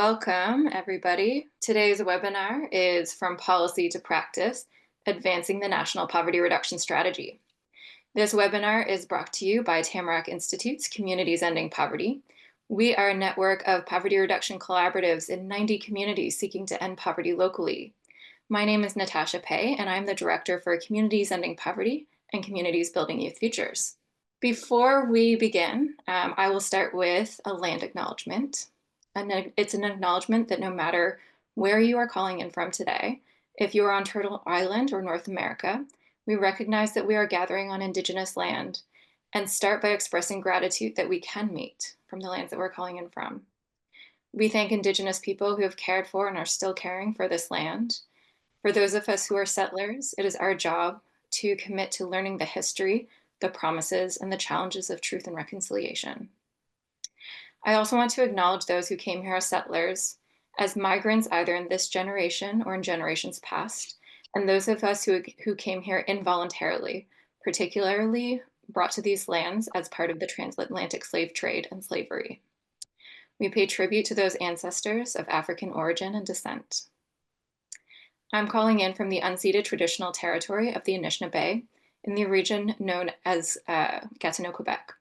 Welcome, everybody. Today's webinar is From Policy to Practice, Advancing the National Poverty Reduction Strategy. This webinar is brought to you by Tamarack Institute's Communities Ending Poverty. We are a network of poverty reduction collaboratives in 90 communities seeking to end poverty locally. My name is Natasha Pei, and I'm the Director for Communities Ending Poverty and Communities Building Youth Futures. Before we begin, I will start with a land acknowledgement. And it's an acknowledgement that no matter where you are calling in from today, if you are on Turtle Island or North America, we recognize that we are gathering on Indigenous land and start by expressing gratitude that we can meet from the lands that we're calling in from. We thank Indigenous people who have cared for and are still caring for this land. For those of us who are settlers, it is our job to commit to learning the history, the promises, and the challenges of truth and reconciliation. I also want to acknowledge those who came here as settlers, as migrants either in this generation or in generations past, and those of us who came here involuntarily, particularly brought to these lands as part of the transatlantic slave trade and slavery. We pay tribute to those ancestors of African origin and descent. I'm calling in from the unceded traditional territory of the Anishinaabe in the region known as Gatineau, Quebec.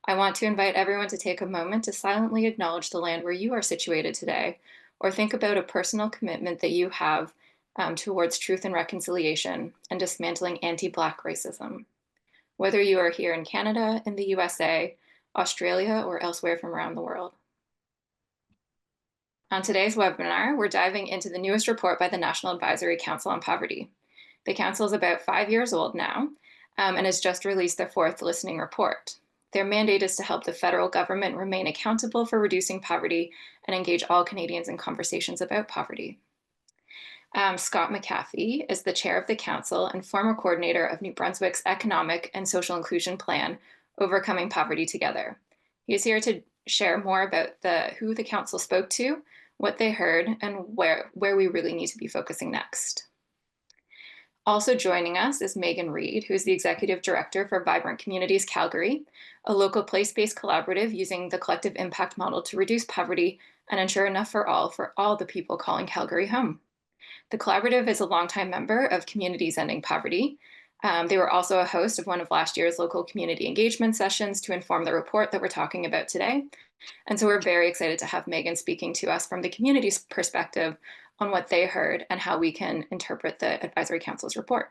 I want to invite everyone to take a moment to silently acknowledge the land where you are situated today, or think about a personal commitment that you have towards truth and reconciliation and dismantling anti-Black racism. Whether you are here in Canada, in the USA, Australia, or elsewhere from around the world. On today's webinar, we're diving into the newest report by the National Advisory Council on Poverty. The council is about 5 years old now and has just released their 4th listening report. Their mandate is to help the federal government remain accountable for reducing poverty and engage all Canadians in conversations about poverty. Scott MacAfee is the chair of the council and former coordinator of New Brunswick's Economic and Social Inclusion Plan, Overcoming Poverty Together. He is here to share more about who the council spoke to, what they heard, and where we really need to be focusing next. Also joining us is Meghon Reid, who is the Executive Director for Vibrant Communities Calgary, a local place-based collaborative using the collective impact model to reduce poverty and ensure enough for all the people calling Calgary home. The collaborative is a longtime member of Communities Ending Poverty. They were also a host of one of last year's local community engagement sessions to inform the report that we're talking about today. And so we're very excited to have Meghon speaking to us from the community's perspective on what they heard and how we can interpret the Advisory Council's report.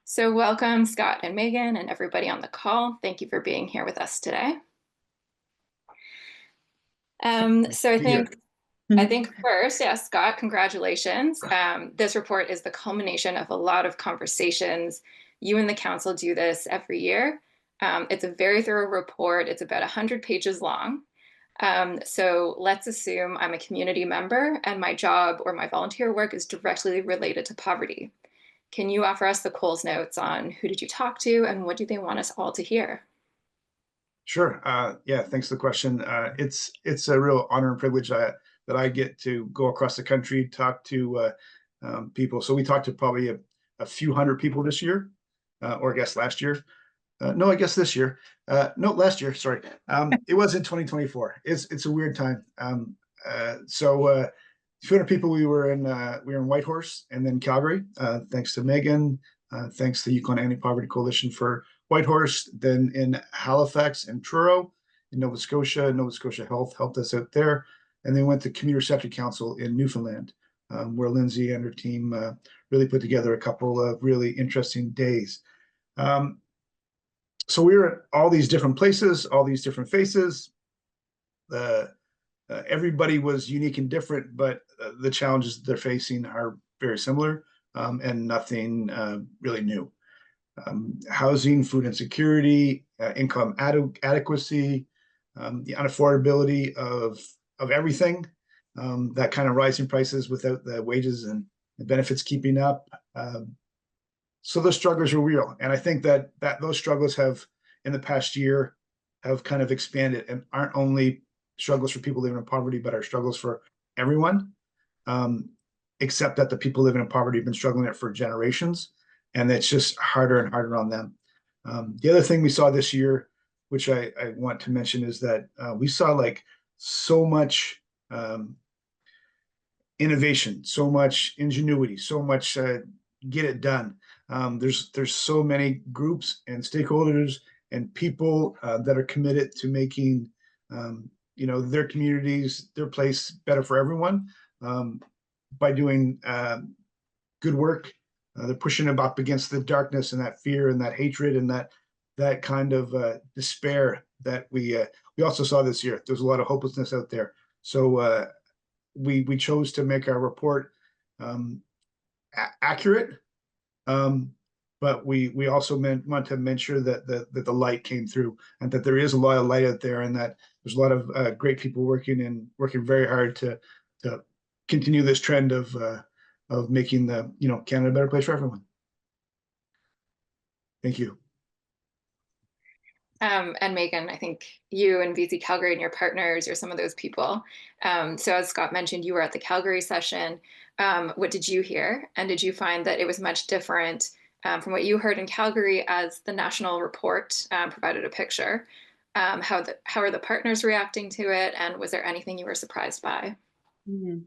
So welcome, Scott and Meghon and everybody on the call. Thank you for being here with us today. So I think first, yeah, Scott, congratulations. This report is the culmination of a lot of conversations. You and the council do this every year. It's a very thorough report. It's about 100 pages long. So let's assume I'm a community member and my job or my volunteer work is directly related to poverty. Can you offer us the Coles notes on who did you talk to and what do they want us all to hear? Sure. Yeah, thanks for the question. It's a real honor and privilege that I get to go across the country, talk to people. So we talked to probably a few hundred people this year, or I guess last year. No, I guess this year. No, last year. Sorry. It was in 2024. It's a weird time. So 200 people. We were in Whitehorse and then Calgary. Thanks to Meghon. Thanks to Yukon Anti-Poverty Coalition for Whitehorse. Then in Halifax and Truro in Nova Scotia. Nova Scotia Health helped us out there. And then went to Community Reception Council in Newfoundland, where Lindsay and her team really put together a couple of really interesting days. So we were at all these different places, all these different faces. Everybody was unique and different, but the challenges they're facing are very similar and nothing really new. Housing, food insecurity, income adequacy, the unaffordability of everything, that kind of rising prices without the wages and the benefits keeping up. So those struggles are real. And I think that those struggles have, in the past year, have kind of expanded and aren't only struggles for people living in poverty, but are struggles for everyone, except that the people living in poverty have been struggling it for generations. And it's just harder and harder on them. The other thing we saw this year, which I want to mention, is that we saw like so much innovation, so much ingenuity, so much get it done. There's so many groups and stakeholders and people that are committed to making their communities, their place better for everyone by doing good work. They're pushing them up against the darkness and that fear and that hatred and that kind of despair that we also saw this year. There's a lot of hopelessness out there. So we chose to make our report accurate, but we also want to make sure that the light came through and that there is a lot of light out there and that there's a lot of great people working very hard to continue this trend of making Canada a better place for everyone. Thank you. And Meghon, I think you and VC Calgary and your partners, you're some of those people. So as Scott mentioned, you were at the Calgary session. What did you hear? And did you find that it was much different from what you heard in Calgary as the national report provided a picture? How are the partners reacting to it? And was there anything you were surprised by? Mm-hmm.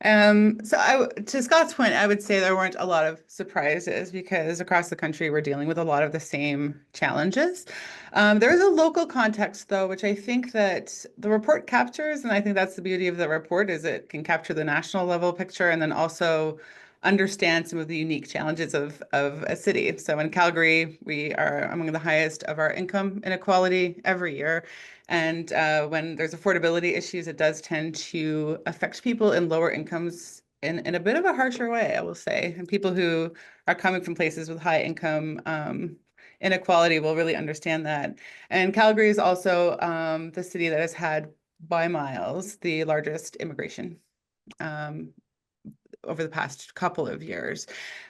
To Scott's point, I would say there weren't a lot of surprises because across the country, we're dealing with a lot of the same challenges. There is a local context, though, which I think that the report captures, and I think that's the beauty of the report, is it can capture the national level picture and then also understand some of the unique challenges of a city. So in Calgary, we are among the highest of our income inequality every year. And when there's affordability issues, it does tend to affect people in lower incomes in a bit of a harsher way, I will say. And people who are coming from places with high income inequality will really understand that. And Calgary is also the city that has had by miles the largest immigration over the past couple of years.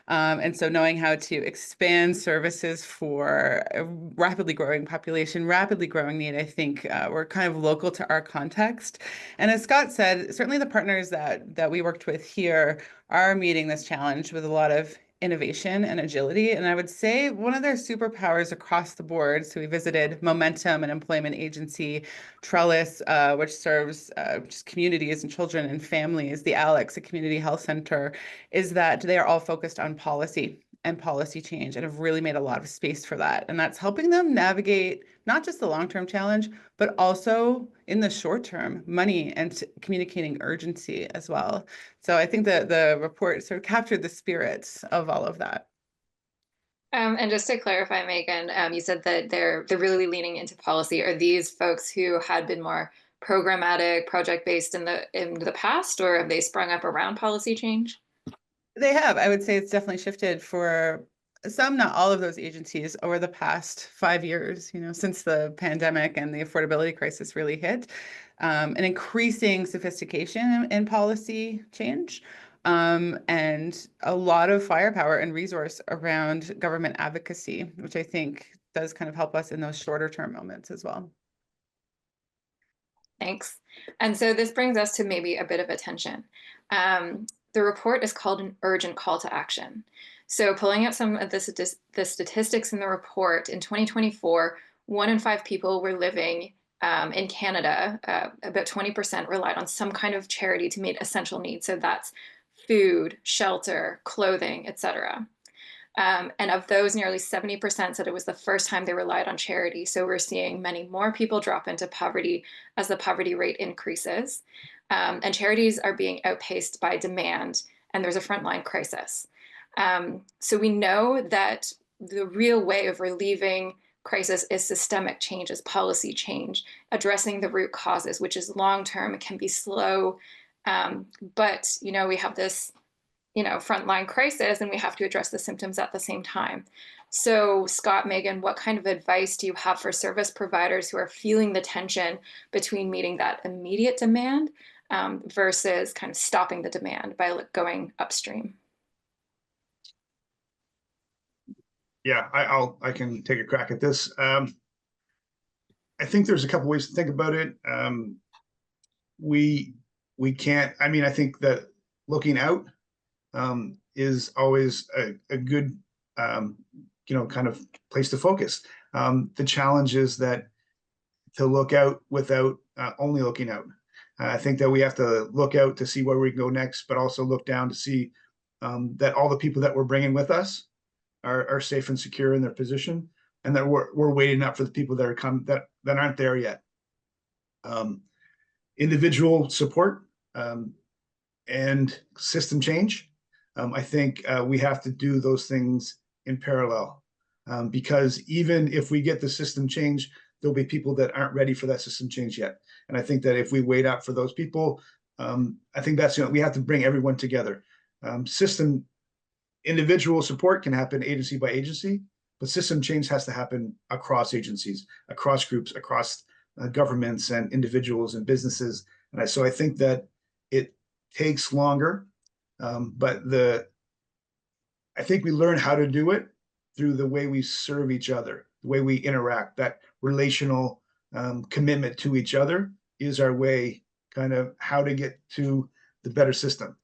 And so knowing how to expand services for a rapidly growing population, rapidly growing need, I think we're kind of local to our context. And as Scott said, certainly the partners that we worked with here are meeting this challenge with a lot of innovation and agility. And I would say one of their superpowers across the board, so we visited Momentum, an employment agency, Trellis, which serves just communities and children and families, the Alex, a community health center, is that they are all focused on policy and policy change and have really made a lot of space for that. And that's helping them navigate not just the long-term challenge, but also in the short term, money and communicating urgency as well. So I think that the report sort of captured the spirits of all of that. And just to clarify, Meghon, you said that they're really leaning into policy. Are these folks who had been more programmatic, project-based in the past, or have they sprung up around policy change? They have. I would say it's definitely shifted for some, not all of those agencies over the past 5 years, since the pandemic and the affordability crisis really hit, an increasing sophistication in policy change, and a lot of firepower and resource around government advocacy, which I think does kind of help us in those shorter term moments as well. Thanks. And so this brings us to maybe a bit of a tension. The report is called an urgent call to action. So pulling out some of the statistics in the report, in 2024, 1 in 5 people were living in Canada, about 20% relied on some kind of charity to meet essential needs. So that's food, shelter, clothing, etc. And of those, nearly 70% said it was the first time they relied on charity. So we're seeing many more people drop into poverty as the poverty rate increases. And charities are being outpaced by demand, and there's a frontline crisis. So we know that the real way of relieving crisis is systemic change, is policy change, addressing the root causes, which is long-term, it can be slow. But, we have this frontline crisis, and we have to address the symptoms at the same time. So Scott, Meghon, what kind of advice do you have for service providers who are feeling the tension between meeting that immediate demand versus kind of stopping the demand by going upstream? Yeah, I can take a crack at this. I think there's a couple ways to think about it. We can't, I think that looking out is always a good, kind of place to focus. The challenge is that to look out without only looking out. I think that we have to look out to see where we go next, but also look down to see that all the people that we're bringing with us are safe and secure in their position, and that we're waiting up for the people that are that aren't there yet. Individual support and system change. I think we have to do those things in parallel, because even if we get the system change, there'll be people that aren't ready for that system change yet. And I think that if we wait up for those people, I think that's, we have to bring everyone together. Individual support can happen agency by agency, but system change has to happen across agencies, across groups, across governments and individuals and businesses. And so I think that it takes longer, but I think we learn how to do it through the way we serve each other, the way we interact. That relational commitment to each other is our way, kind of how to get to the better system.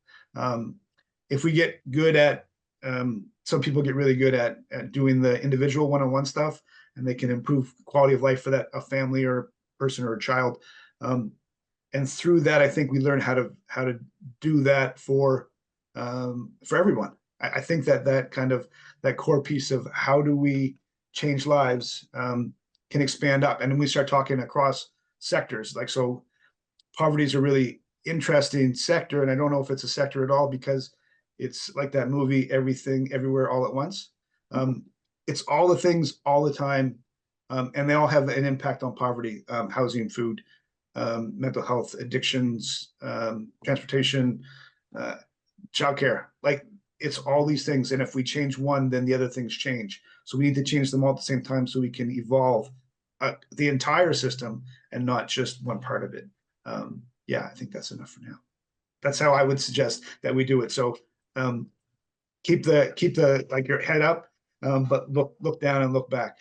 If we get good at, some people get really good at doing the individual one-on-one stuff, and they can improve quality of life for a family or person or a child. And through that, I think we learn how to do that for everyone. I think that kind of that core piece of how do we change lives can expand up, and then we start talking across sectors. Like, so poverty is a really interesting sector, and I don't know if it's a sector at all, because it's like that movie, Everything Everywhere All at Once. It's all the things all the time, and they all have an impact on poverty: housing, food, mental health, addictions, transportation, childcare. Like, it's all these things, and if we change one, then the other things change. So we need to change them all at the same time, so we can evolve the entire system and not just one part of it. Yeah, I think that's enough for now. That's how I would suggest that we do it. So keep the like your head up, but look down and look back.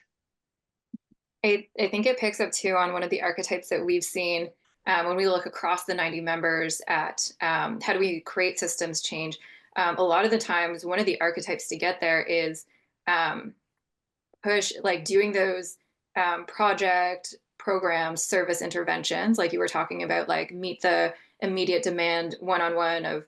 I think it picks up too on one of the archetypes that we've seen when we look across the 90 members at how do we create systems change. A lot of the times, one of the archetypes to get there is push, like doing those program, service interventions, like you were talking about, like meet the immediate demand one-on-one of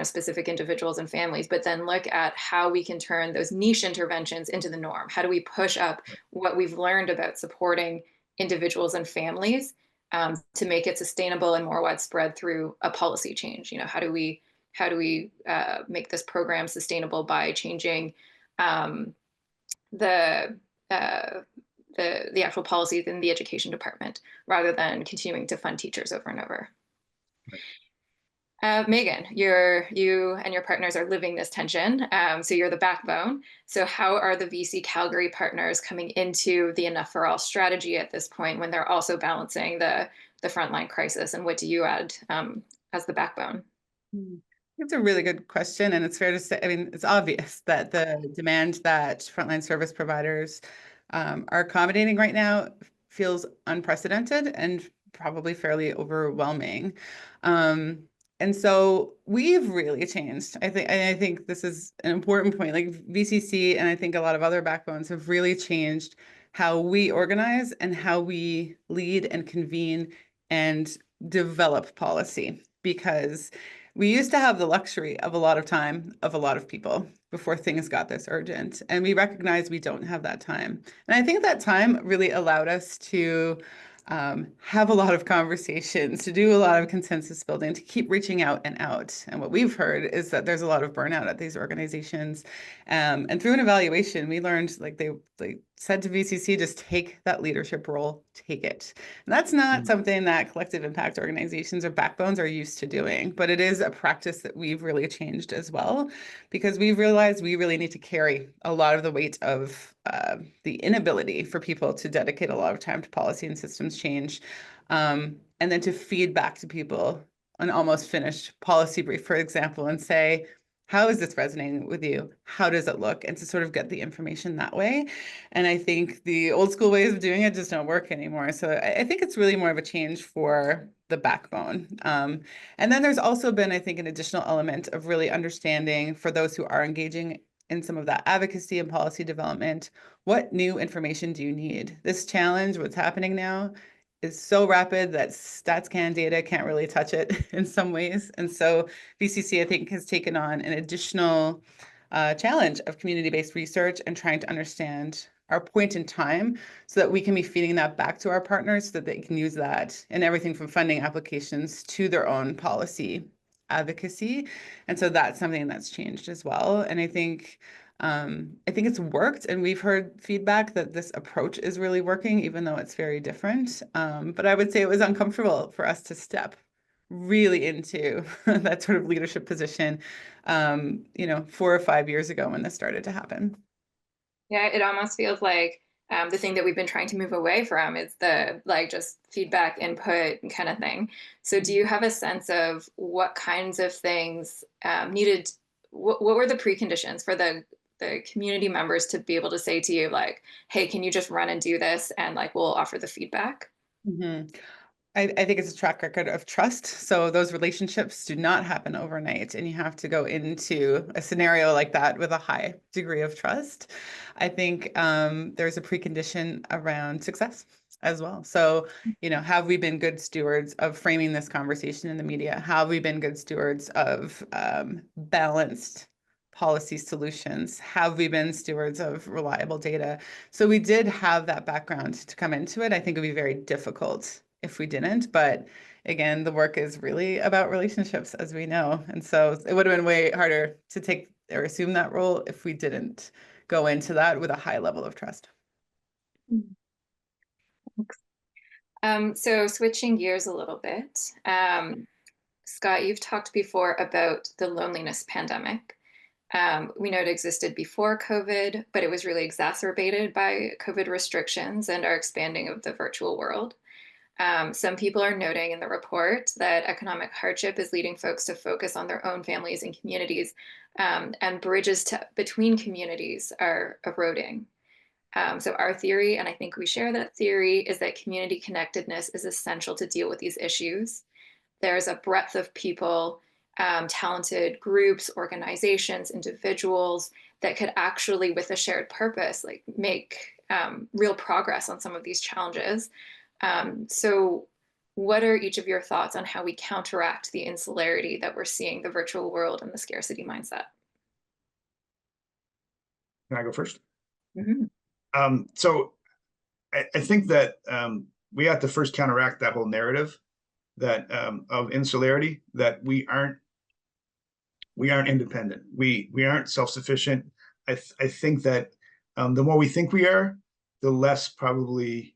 specific individuals and families, but then look at how we can turn those niche interventions into the norm. How do we push up what we've learned about supporting individuals and families to make it sustainable and more widespread through a policy change? How do we make this program sustainable by changing the actual policies in the education department, rather than continuing to fund teachers over and over. Meghon, you and your partners are living this tension. So you're the backbone. So how are the VC Calgary partners coming into the Enough for All strategy at this point, when they're also balancing the frontline crisis? And what do you add as the backbone? It's a really good question. And it's fair to say, I mean, it's obvious that the demand that frontline service providers are accommodating right now feels unprecedented and probably fairly overwhelming. And so we've really changed. I think this is an important point. Like VCC, and I think a lot of other backbones have really changed how we organize and how we lead and convene and develop policy, because we used to have the luxury of a lot of time of a lot of people before things got this urgent. And we recognize we don't have that time. And I think that time really allowed us to have a lot of conversations, to do a lot of consensus building, to keep reaching out and out. And what we've heard is that there's a lot of burnout at these organizations. And through an evaluation, we learned, like they said to VCC, just take that leadership role, take it. And that's not something that collective impact organizations or backbones are used to doing, but it is a practice that we've really changed as well, because we've realized we really need to carry a lot of the weight of the inability for people to dedicate a lot of time to policy and systems change, and then to feed back to people an almost finished policy brief, for example, and say, how is this resonating with you? How does it look? And to sort of get the information that way. And I think the old school ways of doing it just don't work anymore. So I think it's really more of a change for the backbone. And then there's also been, I think, an additional element of really understanding, for those who are engaging in some of that advocacy and policy development, what new information do you need? This challenge, what's happening now, is so rapid that StatsCan data can't really touch it in some ways. And so VCC, I think, has taken on an additional challenge of community-based research and trying to understand our point in time so that we can be feeding that back to our partners so that they can use that in everything from funding applications to their own policy advocacy. And so that's something that's changed as well. And I think it's worked, and we've heard feedback that this approach is really working, even though it's very different. But I would say it was uncomfortable for us to step really into that sort of leadership position, 4 or 5 years ago when this started to happen. Yeah, it almost feels like the thing that we've been trying to move away from is the just feedback, input kind of thing. So do you have a sense of what kinds of things needed, what were the preconditions for the community members to be able to say to you, like, hey, can you just run and do this, and we'll offer the feedback? Mm-hmm. I think it's a track record of trust. So those relationships do not happen overnight, and you have to go into a scenario like that with a high degree of trust. I think there's a precondition around success as well. So, have we been good stewards of framing this conversation in the media? Have we been good stewards of balanced policy solutions? Have we been stewards of reliable data? So we did have that background to come into it. I think it would be very difficult if we didn't. But again, the work is really about relationships, as we know. And so it would have been way harder to take or assume that role if we didn't go into that with a high level of trust. So switching gears a little bit, Scott, you've talked before about the loneliness pandemic. We know it existed before COVID, but it was really exacerbated by COVID restrictions and our expanding of the virtual world. Some people are noting in the report that economic hardship is leading folks to focus on their own families and communities, and bridges between communities are eroding. So our theory, and I think we share that theory, is that community connectedness is essential to deal with these issues. There's a breadth of people, talented groups, organizations, individuals that could actually, with a shared purpose, make real progress on some of these challenges. So what are each of your thoughts on how we counteract the insularity that we're seeing, the virtual world, and the scarcity mindset? Can I go first? Mm-hmm. So I think that we have to first counteract that whole narrative that of insularity, that we aren't independent. We aren't self-sufficient. I think that the more we think we are, the less probably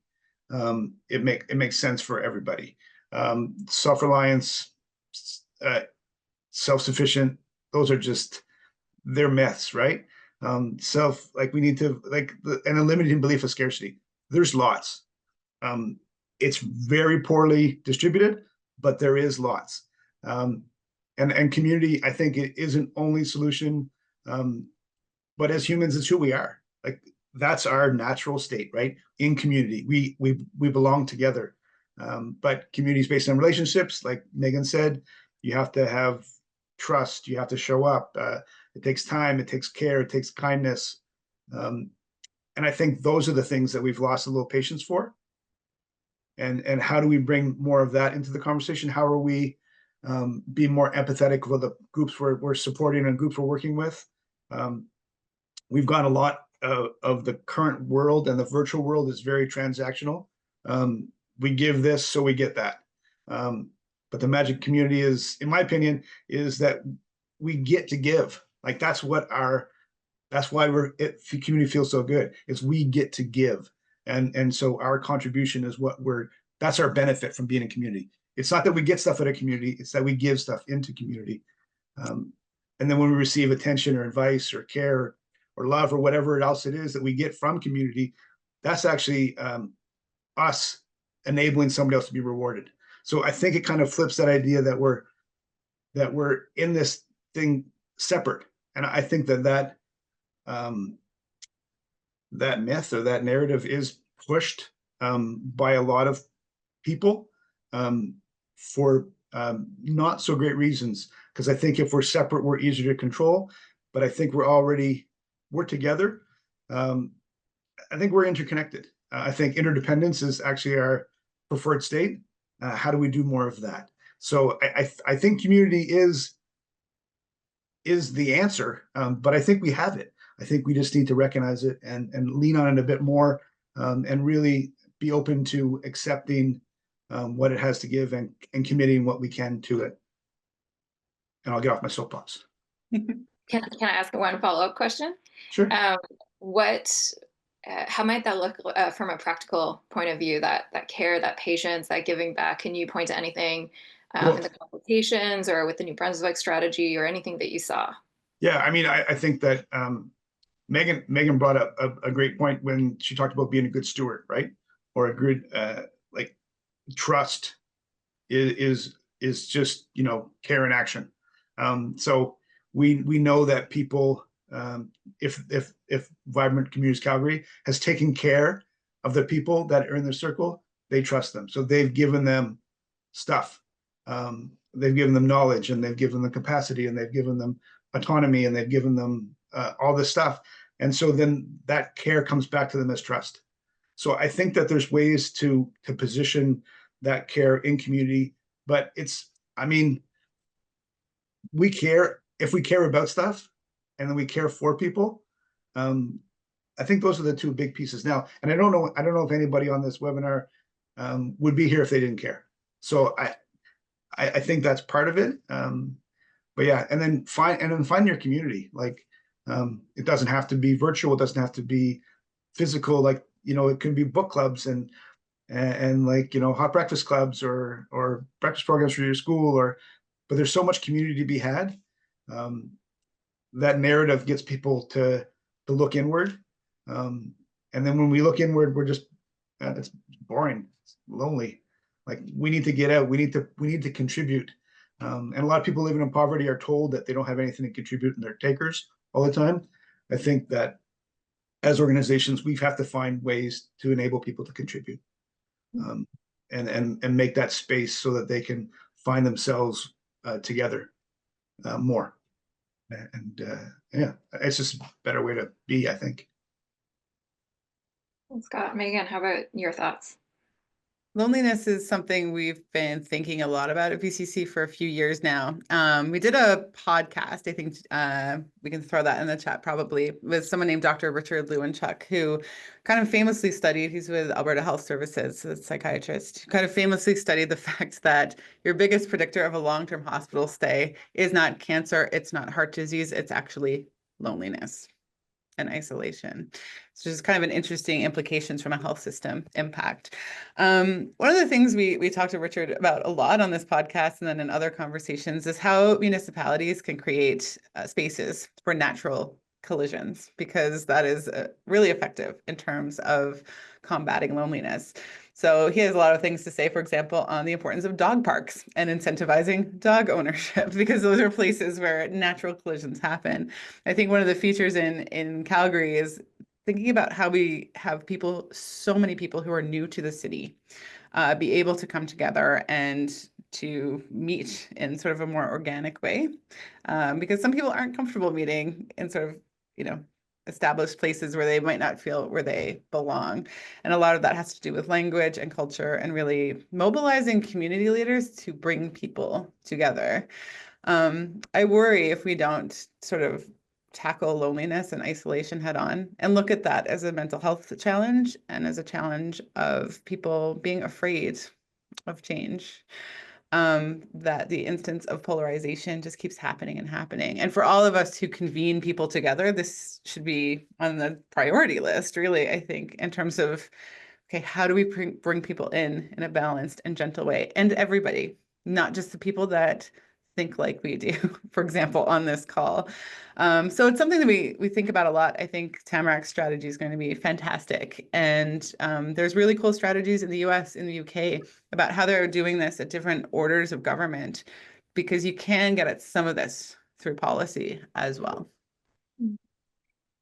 it makes sense for everybody. Self-reliance, self-sufficient, those are just, they're myths, right? We need to, an unlimited belief of scarcity. There's lots. It's very poorly distributed, but there is lots. And community, I think, it is an only solution. But as humans, it's who we are. That's our natural state, right? In community, we belong together. But communities based on relationships, like Meghon said, you have to have trust. You have to show up. It takes time. It takes care. It takes kindness. And I think those are the things that we've lost a little patience for. And how do we bring more of that into the conversation? How are we be more empathetic with the groups we're supporting and groups we're working with? We've got a lot of the current world, and the virtual world is very transactional. We give this, so we get that. But the magic community is, in my opinion, is that we get to give. That's why community feels so good. Is we get to give. And so our contribution is that's our benefit from being in community. It's not that we get stuff out of community, it's that we give stuff into community. And then when we receive attention or advice or care or love or whatever else it is that we get from community, that's actually us enabling somebody else to be rewarded. So I think it kind of flips that idea that we're in this thing separate. And I think that myth or that narrative is pushed by a lot of people for not so great reasons. Because I think if we're separate, we're easier to control. But I think we're together. I think we're interconnected. I think interdependence is actually preferred state. How do we do more of that? So I think community is the answer, but I think we have it. I think we just need to recognize it and lean on it a bit more, and really be open to accepting what it has to give and committing what we can to it. And I'll get off my soapbox. Can I ask one follow-up question? Sure. How might that look from a practical point of view, that care, that patience, that giving back? Can you point to anything in the consultations or with the New Brunswick strategy or anything that you saw? Yeah, I mean, I think that Meghon brought up a great point when she talked about being a good steward, right? Or a good like trust is just, you know, care in action. So we know that people, if Vibrant Communities Calgary has taken care of the people that are in their circle, they trust them. So they've given them stuff. They've given them knowledge, and they've given them capacity, and they've given them autonomy, and they've given them all this stuff. And so then that care comes back to them as trust. So I think that there's ways to position that care in community, but I mean, we care if we care about stuff, and then we care for people. I think those are the two big pieces now. And I don't know if anybody on this webinar would be here if they didn't care. So I think that's part of it. But yeah, and then find your community. Like, it doesn't have to be virtual. It doesn't have to be physical. Like, you know, it can be book clubs and like, you know, hot breakfast clubs or breakfast programs for your school, but there's so much community to be had. That narrative gets people to look inward. And then when we look inward, we're just, it's boring, it's lonely. Like, we need to get out. We need to contribute. And a lot of people living in poverty are told that they don't have anything to contribute, and they're takers all the time. I think that as organizations, we have to find ways to enable people to contribute, and make that space so that they can find themselves together more. And yeah, it's just a better way to be, I think. Scott, Meghon, how about your thoughts? Loneliness is something we've been thinking a lot about at VCC for a few years now. We did a podcast, I think we can throw that in the chat probably, with someone named Dr. Richard Lewinchuk, who kind of famously studied, he's with Alberta Health Services, a psychiatrist, who kind of famously studied the fact that your biggest predictor of a long-term hospital stay is not cancer, it's not heart disease, it's actually loneliness and isolation. So just kind of an interesting implications from a health system impact. One of the things we talked to Richard about a lot on this podcast and then in other conversations is how municipalities can create spaces for natural collisions, because that is really effective in terms of combating loneliness. So he has a lot of things to say, for example, on the importance of dog parks and incentivizing dog ownership, because those are places where natural collisions happen. I think one of the features in Calgary is thinking about how we have people, so many people who are new to the city, be able to come together and to meet in sort of a more organic way, because some people aren't comfortable meeting in sort of, you know, established places where they might not feel where they belong. And a lot of that has to do with language and culture and really mobilizing community leaders to bring people together. I worry if we don't sort of tackle loneliness and isolation head on and look at that as a mental health challenge and as a challenge of people being afraid of change. That the instance of polarization just keeps happening and happening. And for all of us who convene people together, this should be on the priority list, really, I think, in terms of, okay, how do we bring people in a balanced and gentle way? And everybody, not just the people that think like we do, for example, on this call. So it's something that we think about a lot. I think Tamarack's strategy is going to be fantastic. And there's really cool strategies in the US, in the UK, about how they're doing this at different orders of government, because you can get at some of this through policy as well.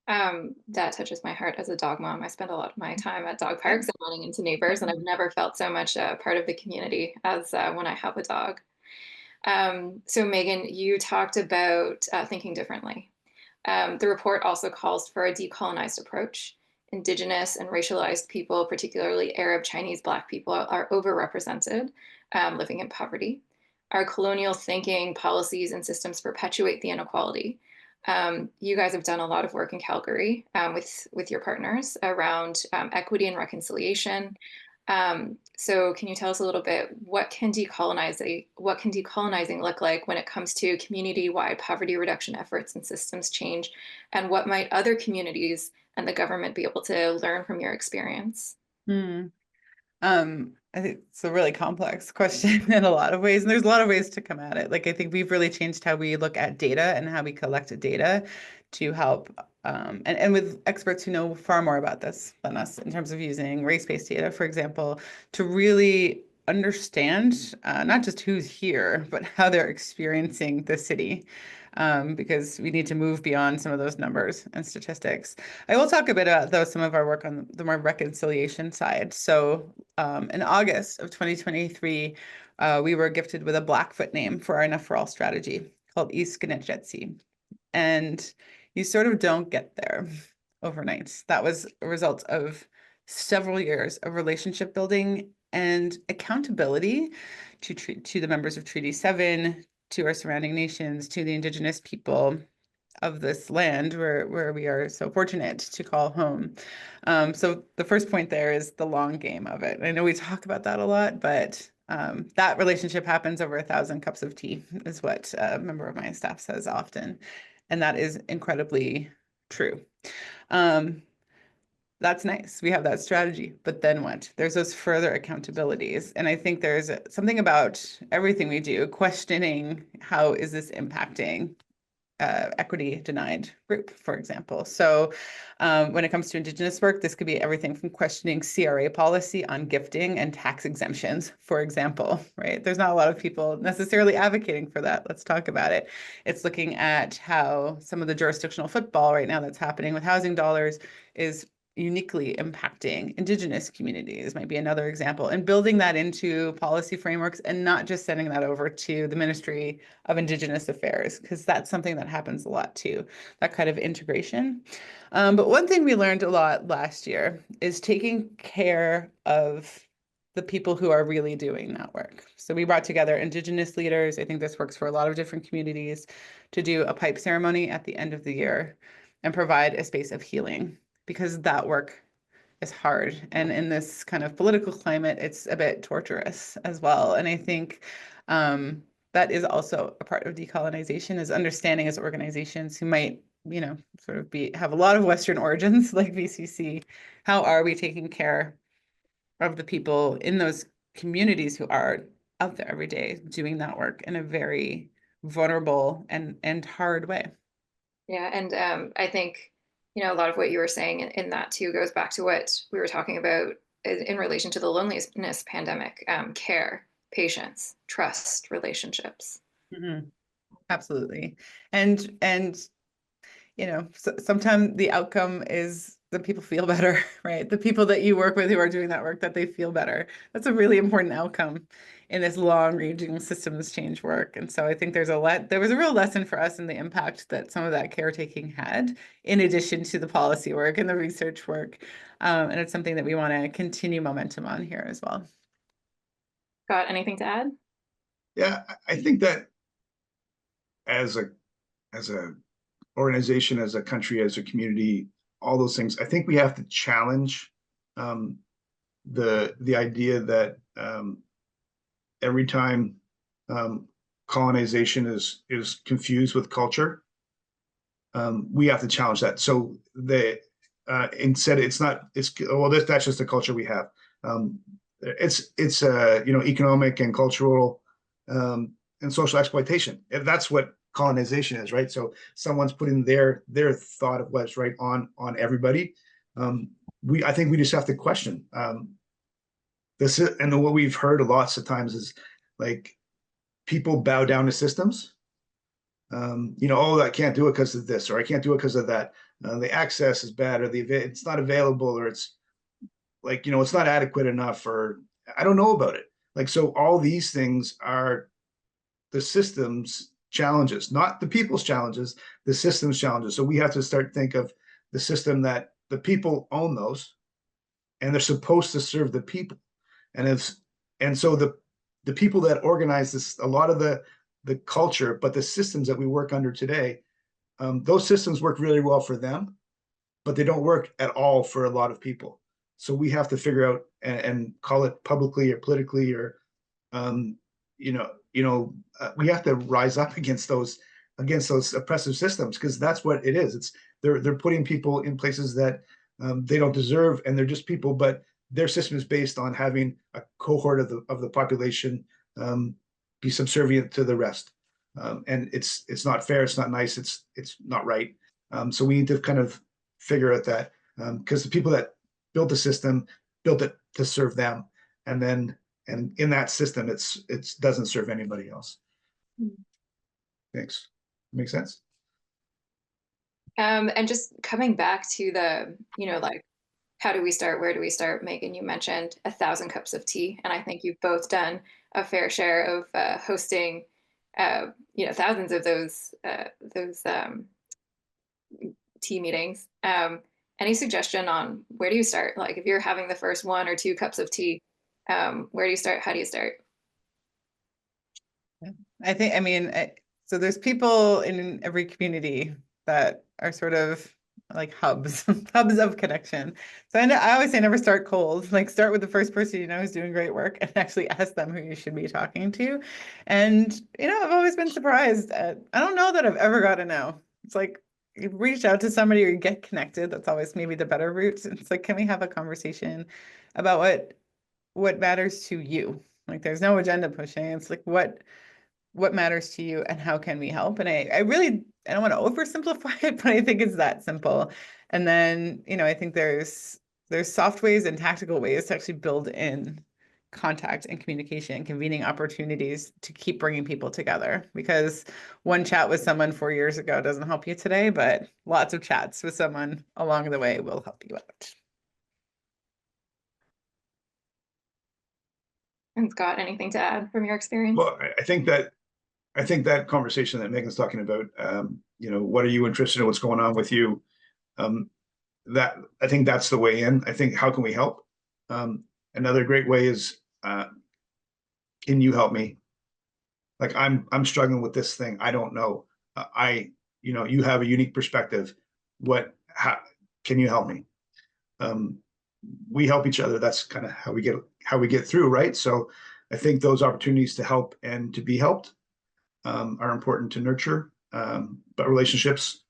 That touches my heart as a dog mom. I spend a lot of my time at dog parks and running into neighbors, and I've never felt so much a part of the community as when I have a dog. So Meghon, you talked about thinking differently. The report also calls for a decolonized approach. Indigenous and racialized people, particularly Arab, Chinese, Black people, are overrepresented living in poverty. Our colonial thinking, policies, and systems perpetuate the inequality. You guys have done a lot of work in Calgary with your partners around equity and reconciliation. So can you tell us a little bit, what can decolonizing look like when it comes to community-wide poverty reduction efforts and systems change? And what might other communities and the government be able to learn from your experience? I think it's a really complex question in a lot of ways, and there's a lot of ways to come at it. Like, I think we've really changed how we look at data and how we collect data to help, and with experts who know far more about this than us in terms of using race-based data, for example, to really understand not just who's here, but how they're experiencing the city. Because we need to move beyond some of those numbers and statistics. I will talk a bit about, though, some of our work on the more reconciliation side. So in August of 2023, we were gifted with a Blackfoot name for our Enough for All strategy called Iskanejetsi. And you sort of don't get there overnight. That was a result of several years of relationship building and accountability to the members of Treaty 7, to our surrounding nations, to the Indigenous people of this land where we are so fortunate to call home. So the first point there is the long game of it. I know we talk about that a lot, but that relationship happens over 1,000 cups of tea, is what a member of my staff says often. And that is incredibly true. That's nice. We have that strategy, but then what? There's those further accountabilities. And I think there's something about everything we do, questioning how is this impacting equity denied group, for example. So when it comes to Indigenous work, this could be everything from questioning CRA policy on gifting and tax exemptions, for example, right? There's not a lot of people necessarily advocating for that. Let's talk about it. It's looking at how some of the jurisdictional football right now that's happening with housing dollars is uniquely impacting Indigenous communities, might be another example, and building that into policy frameworks and not just sending that over to the Ministry of Indigenous Affairs, because that's something that happens a lot too, that kind of integration. But one thing we learned a lot last year is taking care of the people who are really doing that work. So we brought together Indigenous leaders, I think this works for a lot of different communities, to do a pipe ceremony at the end of the year and provide a space of healing, because that work is hard. And in this kind of political climate, it's a bit torturous as well. And I think that is also a part of decolonization, is understanding as organizations who might, sort of have a lot of Western origins like VCC, how are we taking care of the people in those communities who are out there every day doing that work in a very vulnerable and hard way. Yeah, and I think, a lot of what you were saying in that too goes back to what we were talking about in relation to the loneliness pandemic, care, patience, trust, relationships. Mm-hmm. Absolutely. And sometimes the outcome is that people feel better, right? The people that you work with who are doing that work, that they feel better. That's a really important outcome in this long-ranging systems change work. And so I think there was a real lesson for us in the impact that some of that caretaking had, in addition to the policy work and the research work. And it's something that we want to continue momentum on here as well. Got anything to add? Yeah, I think that as a organization, as a country, as a community, all those things, I think we have to challenge the idea that every time colonization is confused with culture, we have to challenge that. So instead, that's just the culture we have. It's economic and cultural and social exploitation. That's what colonization is, right? So someone's putting their thought of what's right on everybody. I think we just have to question this. And what we've heard lots of times is like people bow down to systems. I can't do it because of this, or I can't do it because of that. The access is bad, or it's not available, or it's like, it's not adequate enough, or I don't know about it. Like, so all these things are the system's challenges, not the people's challenges, the system's challenges. So we have to start think of the system that the people own those, and they're supposed to serve the people. And so the people that organize this, a lot of the culture, but the systems that we work under today, those systems work really well for them, but they don't work at all for a lot of people. So we have to figure out and call it publicly or politically, or we have to rise up against those oppressive systems, because that's what it is. It's they're putting people in places that they don't deserve, and they're just people, but their system is based on having a cohort of the population be subservient to the rest, and it's not fair. It's not nice. It's not right. So we need to kind of figure out that, because the people that built the system built it to serve them, and in that system, it doesn't serve anybody else. Thanks. Make sense? And just coming back to the, like, how do we start? Where do we start? Meghon, you mentioned 1,000 cups of tea, and I think you've both done a fair share of hosting, thousands of those tea meetings. Any suggestion on where do you start? Like, if you're having the first 1 or 2 cups of tea, where do you start? How do you start? I mean, so there's people in every community that are sort of like hubs of connection. So I always say never start cold. Like, start with the first person you know who's doing great work, and actually ask them who you should be talking to. And I've always been surprised at, I don't know that I've ever got a no. It's like, you reach out to somebody or you get connected. That's always maybe the better route. It's like, can we have a conversation about what matters to you? Like, there's no agenda pushing. It's like, what matters to you and how can we help? And I don't want to oversimplify it, but I think it's that simple. And then, I think there's soft ways and tactical ways to actually build in contact and communication and convening opportunities to keep bringing people together, because one chat with someone 4 years ago doesn't help you today, but lots of chats with someone along the way will help you out. And Scott, anything to add from your experience? Well, I think that conversation that Meghon's talking about, what are you interested in? What's going on with you? That I think that's the way in. I think, how can we help? Another great way is, can you help me? Like, I'm struggling with this thing. I don't know. You have a unique perspective. How can you help me? We help each other. That's kind of how we get through, right? So I think those opportunities to help and to be helped are important to nurture. But relationships,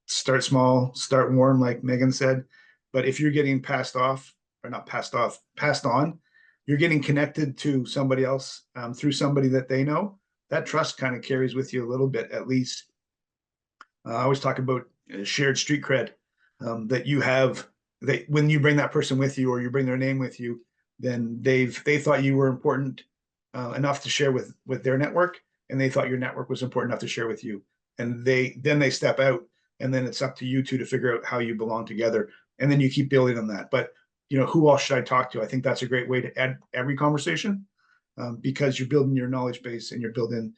start small, start warm, like Meghon said. But if you're getting passed on, you're getting connected to somebody else through somebody that they know. That trust kind of carries with you a little bit, at least. I always talk about shared street cred, that you have. When you bring that person with you, or you bring their name with you, then they thought you were important enough to share with their network, and they thought your network was important enough to share with you. And then they step out, and then it's up to you two to figure out how you belong together, and then you keep building on that. But who else should I talk to? I think that's a great way to add every conversation, because you're building your knowledge base, and you're building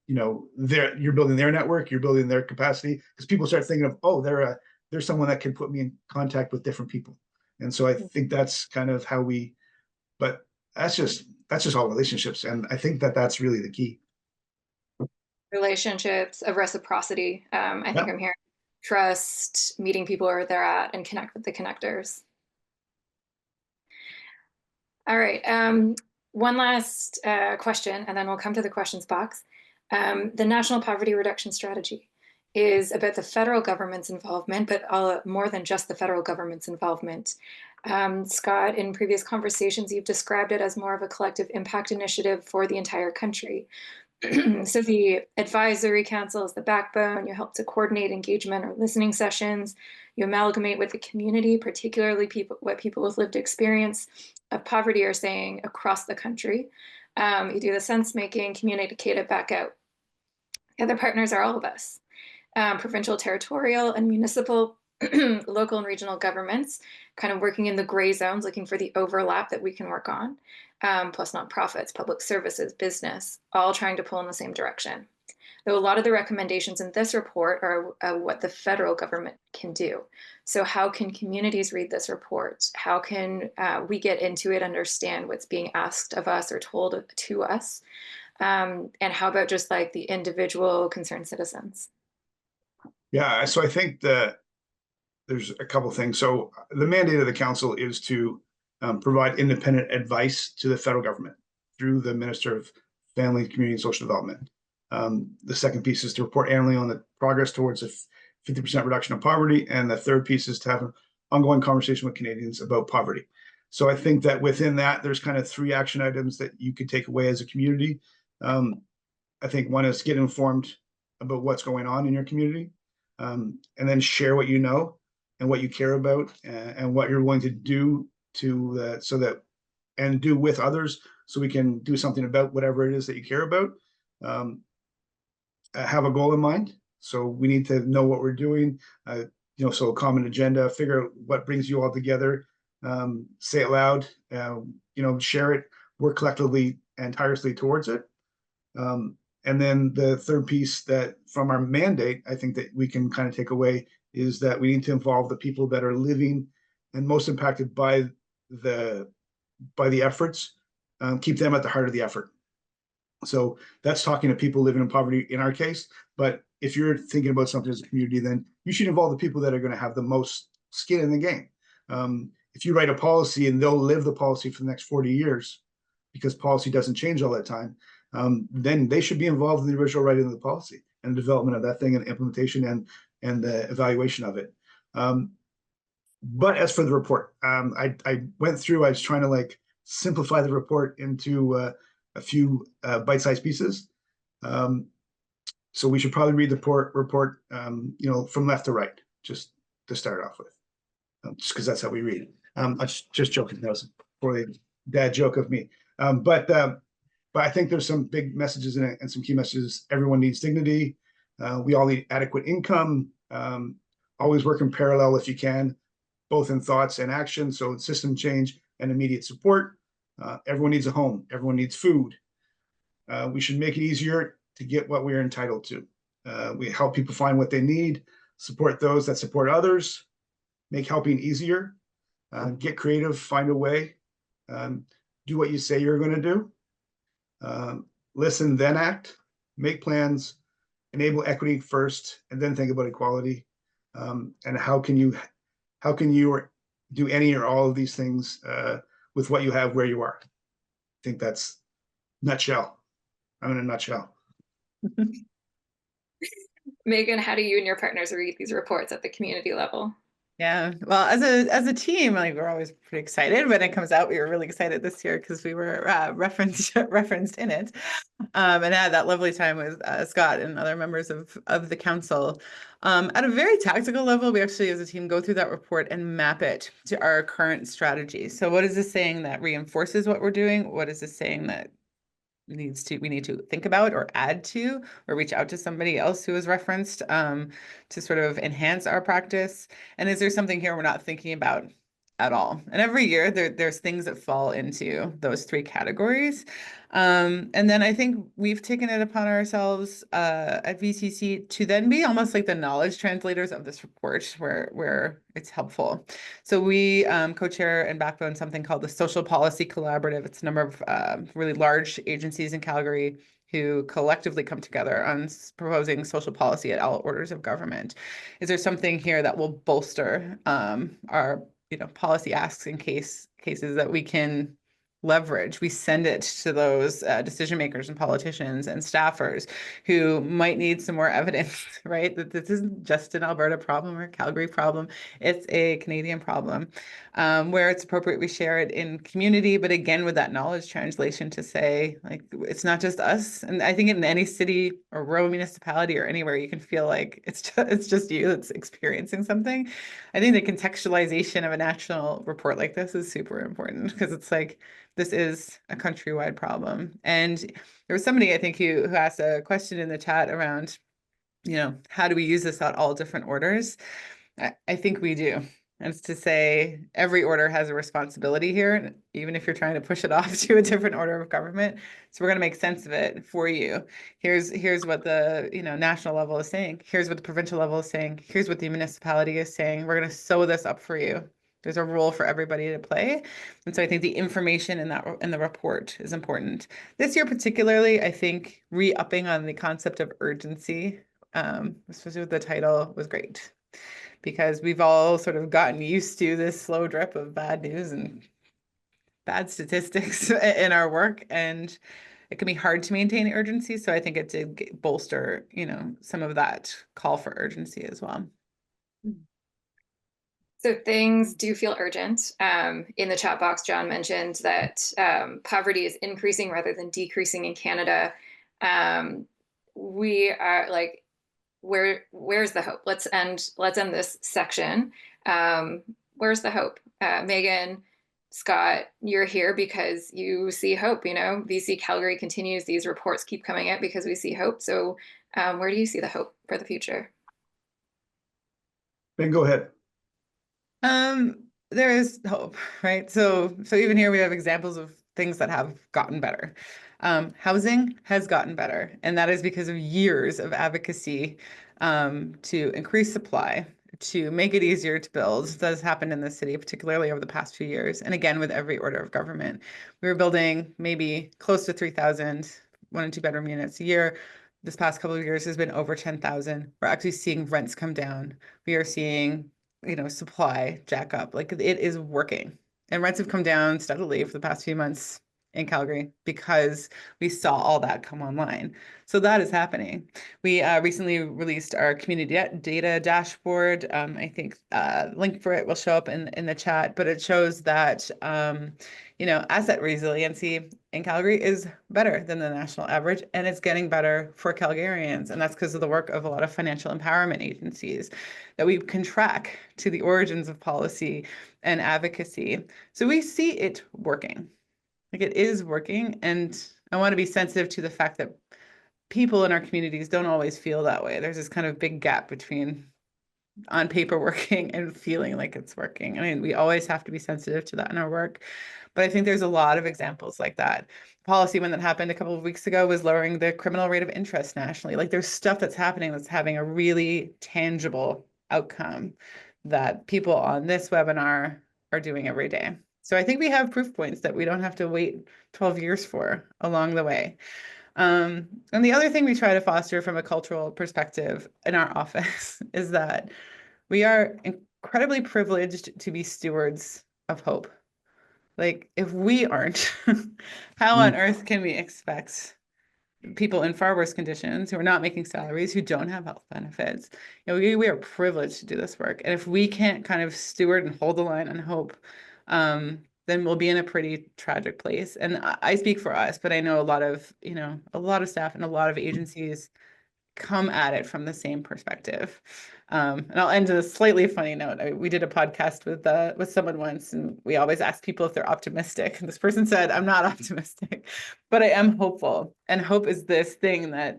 you're building their network, you're building their capacity, because people start thinking of, oh, there's someone that can put me in contact with different people. And so I think that's kind of how but that's just all relationships. And I think that's really the key. Relationships of reciprocity. I think I'm hearing trust, meeting people where they're at, and connect with the connectors. All right. One last question, and then we'll come to the questions box. The National Poverty Reduction Strategy is about the federal government's involvement, but more than just the federal government's involvement. Scott, in previous conversations, you've described it as more of a collective impact initiative for the entire country. So the advisory council is the backbone. You help to coordinate engagement or listening sessions. You amalgamate with the community, particularly what people with lived experience of poverty are saying across the country. You do the sense making, communicate it back out. The other partners are all of us. Provincial, territorial, and municipal, local and regional governments, kind of working in the gray zones, looking for the overlap that we can work on, plus nonprofits, public services, business, all trying to pull in the same direction. Though a lot of the recommendations in this report are what the federal government can do. So how can communities read this report? How can we get into it, understand what's being asked of us or told to us? And how about just like the individual concerned citizens? Yeah, so I think that there's a couple things. So the mandate of the council is to provide independent advice to the federal government through the Minister of Family, Community, and Social Development. The second piece is to report annually on the progress towards a 50% reduction of poverty. And the third piece is to have an ongoing conversation with Canadians about poverty. So I think that within that, there's kind of 3 action items that you could take away as a community. I think one is get informed about what's going on in your community, and then share what you know and what you care about, and what you're willing to do to so that and do with others, so we can do something about whatever it is that you care about. Have a goal in mind. So we need to know what we're doing. So a common agenda, figure out what brings you all together, say it loud, share it, work collectively and tirelessly towards it. And then the third piece that from our mandate, I think that we can kind of take away is that we need to involve the people that are living and most impacted by the efforts, keep them at the heart of the effort. So that's talking to people living in poverty in our case. But if you're thinking about something as a community, then you should involve the people that are going to have the most skin in the game. If you write a policy and they'll live the policy for the next 40 years, because policy doesn't change all that time, then they should be involved in the original writing of the policy and the development of that thing and implementation and the evaluation of it. But as for the report, I went through, I was trying to like simplify the report into a few bite-sized pieces. So we should probably read the report, from left to right, just to start off with, just because that's how we read. I was just joking. That was a poorly dad joke of me. But I think there's some big messages in it and some key messages. Everyone needs dignity. We all need adequate income. Always work in parallel if you can, both in thoughts and action. So system change and immediate support. Everyone needs a home. Everyone needs food. We should make it easier to get what we are entitled to. We help people find what they need, support those that support others, make helping easier, get creative, find a way, do what you say you're going to do, listen, then act, make plans, enable equity first, and then think about equality. And how can you do any or all of these things with what you have where you are? I think that's nutshell. I'm in a nutshell. Meghon, how do you and your partners read these reports at the community level? Yeah, well, as a team, like we're always pretty excited when it comes out. We were really excited this year because we were referenced in it, and had that lovely time with Scott and other members of the council. At a very tactical level, we actually, as a team, go through that report and map it to our current strategy. So, what is this saying that reinforces what we're doing? What is this saying that we need to think about or add to or reach out to somebody else who is referenced to sort of enhance our practice? And is there something here we're not thinking about at all? And every year there's things that fall into those 3 categories. And then I think we've taken it upon ourselves at VCC to then be almost like the knowledge translators of this report where it's helpful. So we co-chair and backbone something called the Social Policy Collaborative. It's a number of really large agencies in Calgary who collectively come together on proposing social policy at all orders of government. Is there something here that will bolster our policy asks in cases that we can leverage? We send it to those decision makers and politicians and staffers who might need some more evidence, right? That this isn't just an Alberta problem or a Calgary problem. It's a Canadian problem. Where it's appropriate, we share it in community, but again, with that knowledge translation to say, like, it's not just us. And I think in any city or rural municipality or anywhere, you can feel like it's just you that's experiencing something. I think the contextualization of a national report like this is super important because it's like, this is a countrywide problem. And there was somebody, I think, who asked a question in the chat around, how do we use this at all different orders? I think we do. And it's to say every order has a responsibility here, even if you're trying to push it off to a different order of government. So we're going to make sense of it for you. Here's what the national level is saying. Here's what the provincial level is saying. Here's what the municipality is saying. We're going to sew this up for you. There's a role for everybody to play. And so I think the information in the report is important. This year particularly, I think re-upping on the concept of urgency, especially with the title, was great. Because we've all sort of gotten used to this slow drip of bad news and bad statistics in our work, and it can be hard to maintain urgency. So I think it did bolster, some of that call for urgency as well. So things do feel urgent. In the chat box, John mentioned that poverty is increasing rather than decreasing in Canada. We are like, where's the hope? Let's end this section. Where's the hope? Meghon, Scott, you're here because you see hope. VC Calgary continues, these reports keep coming out because we see hope. So where do you see the hope for the future? Ben, go ahead. There is hope, right? So even here we have examples of things that have gotten better. Housing has gotten better, and that is because of years of advocacy to increase supply, to make it easier to build. That has happened in the city, particularly over the past few years. And again, with every order of government, we were building maybe close to 3,000 1- and 2-bedroom units a year. This past couple of years has been over 10,000. We're actually seeing rents come down. We are seeing supply jack up. Like, it is working. And rents have come down steadily for the past few months in Calgary because we saw all that come online. So that is happening. We recently released our community data dashboard. I think link for it will show up in the chat, but it shows that asset resiliency in Calgary is better than the national average, and it's getting better for Calgarians. And that's because of the work of a lot of financial empowerment agencies that we can track to the origins of policy and advocacy. So we see it working. Like, it is working, and I want to be sensitive to the fact that people in our communities don't always feel that way. There's this kind of big gap between on paper working and feeling like it's working. I mean, we always have to be sensitive to that in our work. But I think there's a lot of examples like that. Policy one that happened a couple of weeks ago was lowering the criminal rate of interest nationally. Like, there's stuff that's happening that's having a really tangible outcome that people on this webinar are doing every day. So I think we have proof points that we don't have to wait 12 years for along the way. And the other thing we try to foster from a cultural perspective in our office is that we are incredibly privileged to be stewards of hope. Like, if we aren't, how on earth can we expect people in far worse conditions who are not making salaries, who don't have health benefits? We are privileged to do this work. And if we can't kind of steward and hold the line on hope, then we'll be in a pretty tragic place. And I speak for us, but I know a lot of staff and a lot of agencies come at it from the same perspective. And I'll end on a slightly funny note. We did a podcast with someone once, and we always ask people if they're optimistic. And this person said, "I'm not optimistic, but I am hopeful." And hope is this thing that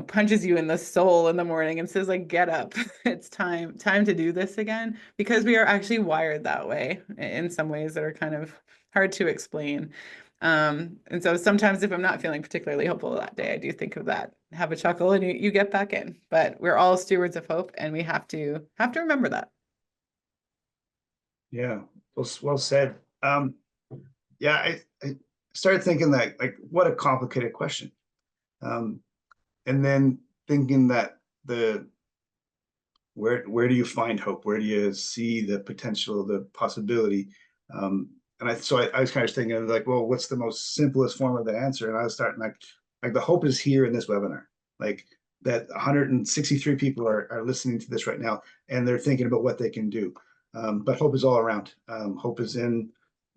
punches you in the soul in the morning and says, like, get up. It's time to do this again, because we are actually wired that way in some ways that are kind of hard to explain. And so sometimes if I'm not feeling particularly hopeful that day, I do think of that, have a chuckle, and you get back in. But we're all stewards of hope, and we have to remember that. Yeah, well said. Yeah, I started thinking that, like, what a complicated question. And then thinking that where do you find hope? Where do you see the potential, the possibility? And I was kind of thinking of, like, well, what's the most simplest form of the answer? And I was starting like the hope is here in this webinar. Like, that 163 people are listening to this right now, and they're thinking about what they can do. But hope is all around. Hope is in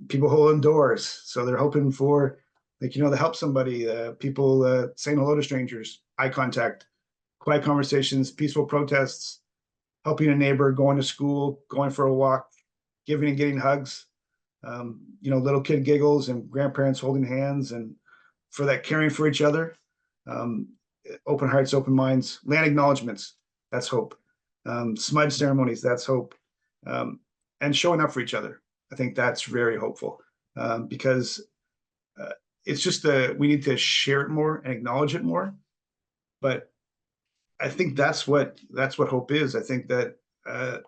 people holding doors. So they're hoping for, like, to help somebody, people saying hello to strangers, eye contact, quiet conversations, peaceful protests, helping a neighbor, going to school, going for a walk, giving and getting hugs, little kid giggles and grandparents holding hands, and for that caring for each other, open hearts, open minds, land acknowledgements, that's hope. Smudge ceremonies, that's hope. showing up for each other. I think that's very hopeful, because it's just we need to share it more and acknowledge it more. But I think that's what hope is. I think that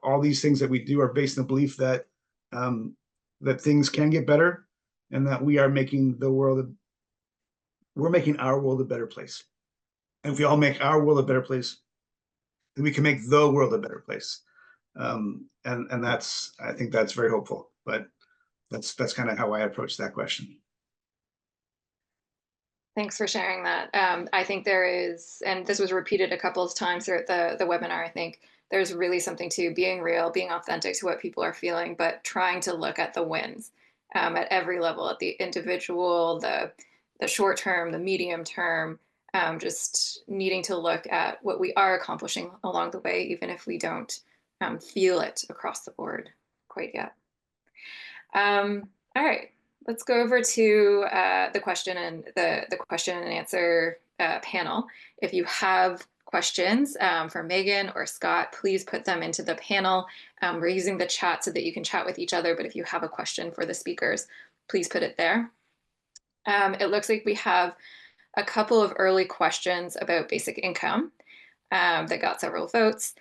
all these things that we do are based in the belief that that things can get better, and that we are making we're making our world a better place. And if we all make our world a better place, then we can make the world a better place. And that's, I think that's very hopeful. But that's kind of how I approach that question. Thanks for sharing that. I think there is, and this was repeated a couple of times throughout the webinar, I think there's really something to being real, being authentic to what people are feeling, but trying to look at the wins at every level, at the individual, the short term, the medium term, just needing to look at what we are accomplishing along the way, even if we don't feel it across the board quite yet. All right. Let's go over to the question and the question and answer panel. If you have questions for Meghon or Scott, please put them into the panel. We're using the chat so that you can chat with each other, but if you have a question for the speakers, please put it there. It looks like we have a couple of early questions about basic income that got several votes.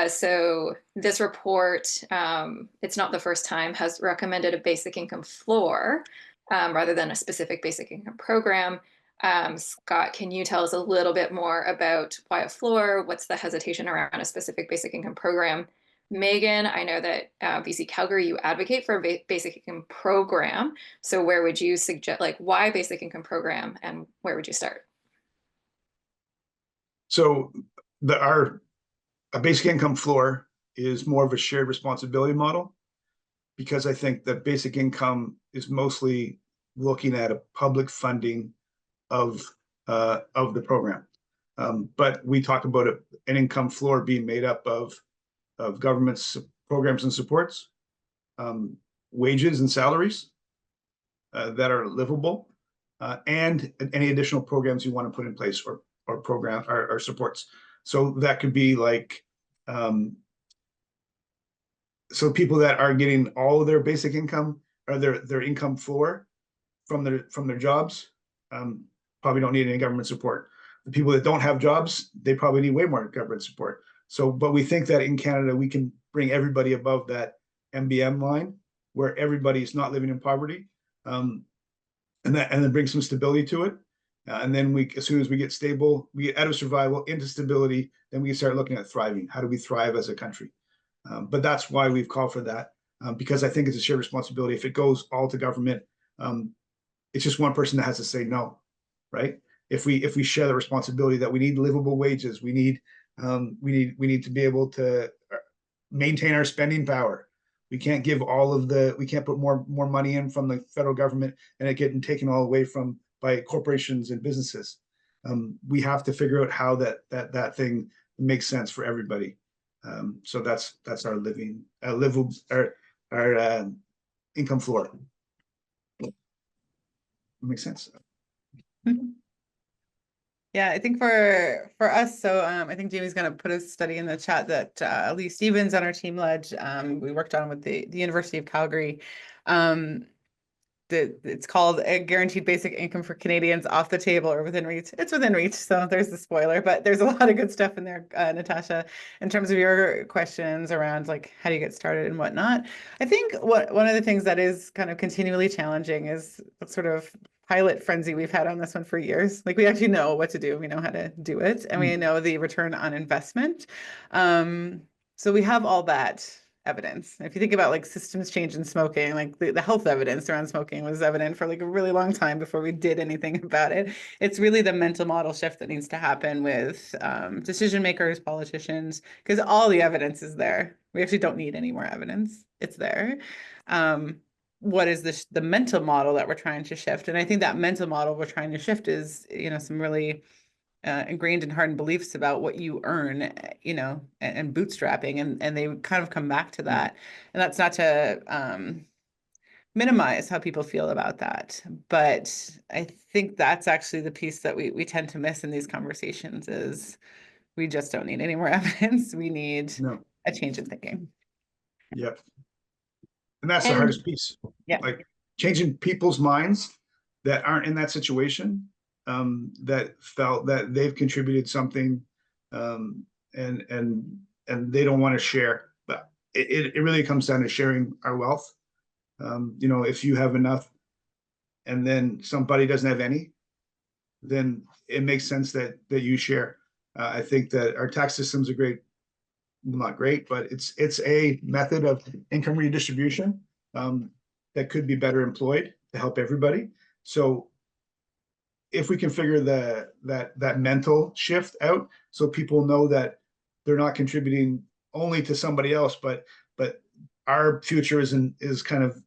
So this report, it's not the first time, has recommended a basic income floor rather than a specific basic income program. Scott, can you tell us a little bit more about why a floor? What's the hesitation around a specific basic income program? Meghon, I know that BC Calgary, you advocate for a basic income program. So where would you suggest, like, why basic income program, and where would you start? So a basic income floor is more of a shared responsibility model, because I think that basic income is mostly looking at a public funding of the program. But we talk about an income floor being made up of government's programs and supports, wages and salaries that are livable, and any additional programs you want to put in place, or program or supports. So that could be like, so people that are getting all of their basic income, or their income floor from their jobs, probably don't need any government support. The people that don't have jobs, they probably need way more government support. So, but we think that in Canada, we can bring everybody above that MBM line, where everybody's not living in poverty, and then bring some stability to it. And then as soon as we get stable, we get out of survival into stability, then we start looking at thriving. How do we thrive as a country? But that's why we've called for that, because I think it's a shared responsibility. If it goes all to government, it's just one person that has to say no, right? If we share the responsibility that we need livable wages, we need to be able to maintain our spending power. We can't give we can't put more money in from the federal government and it getting taken all away by corporations and businesses. We have to figure out how that thing makes sense for everybody. So that's our livable, our income floor. Makes sense. Yeah, I think for us, so I think Jamie's going to put a study in the chat that Lee Stevens on our team led. We worked on with the University of Calgary. It's called a guaranteed basic income for Canadians, off the table or within reach. It's within reach, so there's the spoiler, but there's a lot of good stuff in there, Natasha, in terms of your questions around like how do you get started and whatnot. I think one of the things that is kind of continually challenging is sort of pilot frenzy we've had on this one for years. Like, we actually know what to do, we know how to do it, and we know the return on investment. So we have all that evidence. If you think about like systems change in smoking, like the health evidence around smoking was evident for like a really long time before we did anything about it. It's really the mental model shift that needs to happen with decision makers, politicians, because all the evidence is there. We actually don't need any more evidence. It's there. What is the mental model that we're trying to shift? And I think that mental model we're trying to shift is, some really ingrained and hardened beliefs about what you earn, and bootstrapping, and they kind of come back to that. And that's not to minimize how people feel about that, but I think that's actually the piece that we tend to miss in these conversations is we just don't need any more evidence. We need a change in thinking. Yep. And that's the And hardest piece. Yeah. Like changing people's minds that aren't in that situation, that felt that they've contributed something, and they don't want to share. But it really comes down to sharing our wealth. You know, if you have enough and then somebody doesn't have any, then it makes sense that you share. I think that our tax system's a great, well, not great, but it's a method of income redistribution, that could be better employed to help everybody. So if we can figure that mental shift out, so people know that they're not contributing only to somebody else, but our future is kind of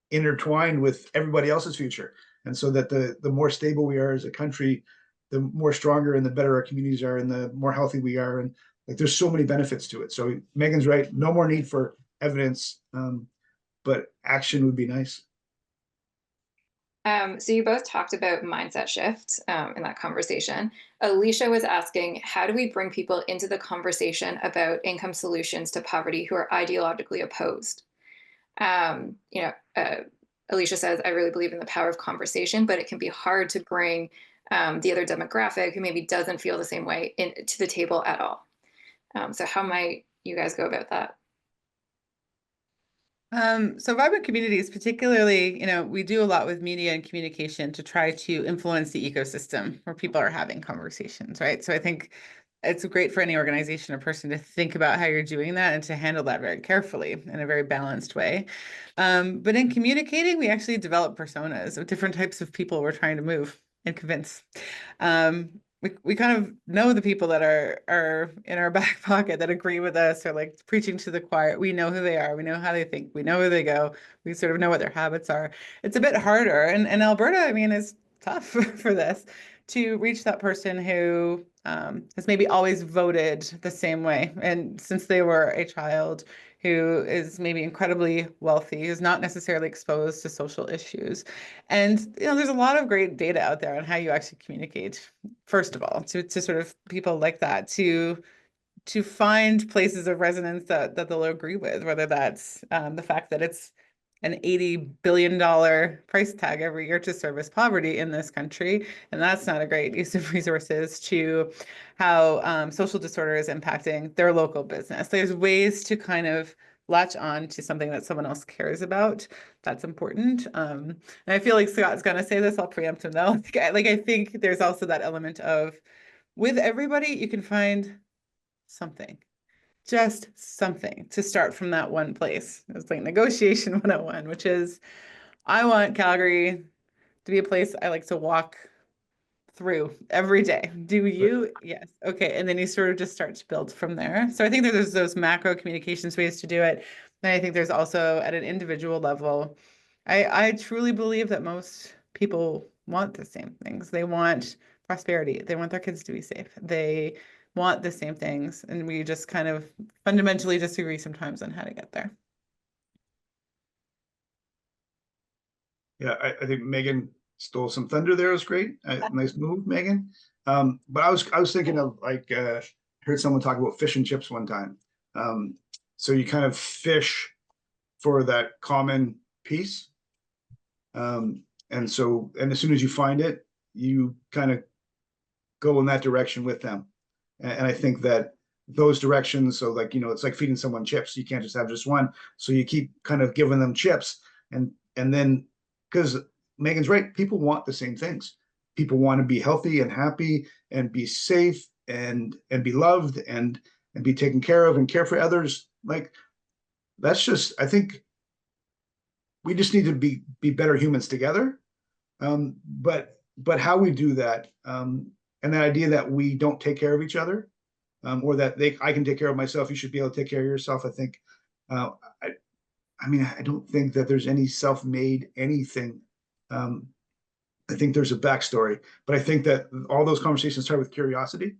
intertwined with everybody else's future. And so that the more stable we are as a country, the more stronger and the better our communities are, and the more healthy we are. And like, there's so many benefits to it. So Meghon's right. No more need for evidence, but action would be nice. So you both talked about mindset shift in that conversation. Alicia was asking, how do we bring people into the conversation about income solutions to poverty who are ideologically opposed? You know, Alicia says, I really believe in the power of conversation, but it can be hard to bring the other demographic who maybe doesn't feel the same way to the table at all. So how might you guys go about that? So Vibrant Communities, particularly, you know, we do a lot with media and communication to try to influence the ecosystem where people are having conversations, right? So I think it's great for any organization or person to think about how you're doing that and to handle that very carefully in a very balanced way. But in communicating, we actually develop personas of different types of people we're trying to move and convince. We kind of know the people that are in our back pocket that agree with us, or like preaching to the choir. We know who they are. We know how they think. We know where they go. We sort of know what their habits are. It's a bit harder. And Alberta, I mean, is tough for this, to reach that person who has maybe always voted the same way. And since they were a child, who is maybe incredibly wealthy, who's not necessarily exposed to social issues. And you know, there's a lot of great data out there on how you actually communicate, first of all, to sort of people like that, to find places of resonance that they'll agree with, whether that's the fact that it's an $80 billion price tag every year to service poverty in this country, and that's not a great use of resources, to how social disorder is impacting their local business. There's ways to kind of latch on to something that someone else cares about. That's important. And I feel like Scott's going to say this, I'll preempt him though. Like, I think there's also that element of, with everybody, you can find something. Just something to start from that one place. It's like negotiation 101, which is, I want Calgary to be a place I like to walk through every day. Do you? Yes. Okay. And then you sort of just start to build from there. So I think that there's those macro communications ways to do it. And I think there's also at an individual level, I truly believe that most people want the same things. They want prosperity. They want their kids to be safe. They want the same things. And we just kind of fundamentally disagree sometimes on how to get there. Yeah, I think Meghon stole some thunder there. It was great. Nice move, Meghon. But I was thinking of, like, heard someone talk about fish and chips one time. So you kind of fish for that common piece. And as soon as you find it, you kind of go in that direction with them. And I think that those directions, so like, you know, it's like feeding someone chips. You can't just have just one. So you keep kind of giving them chips, and then, because Meghon's right, people want the same things. People want to be healthy and happy and be safe and be loved and be taken care of and care for others. Like, that's just, I think we just need to be better humans together. But how we do that, and that idea that we don't take care of each other, or that I can take care of myself, you should be able to take care of yourself. I think, I mean, I don't think that there's any self-made anything. I think there's a backstory, but I think that all those conversations start with curiosity,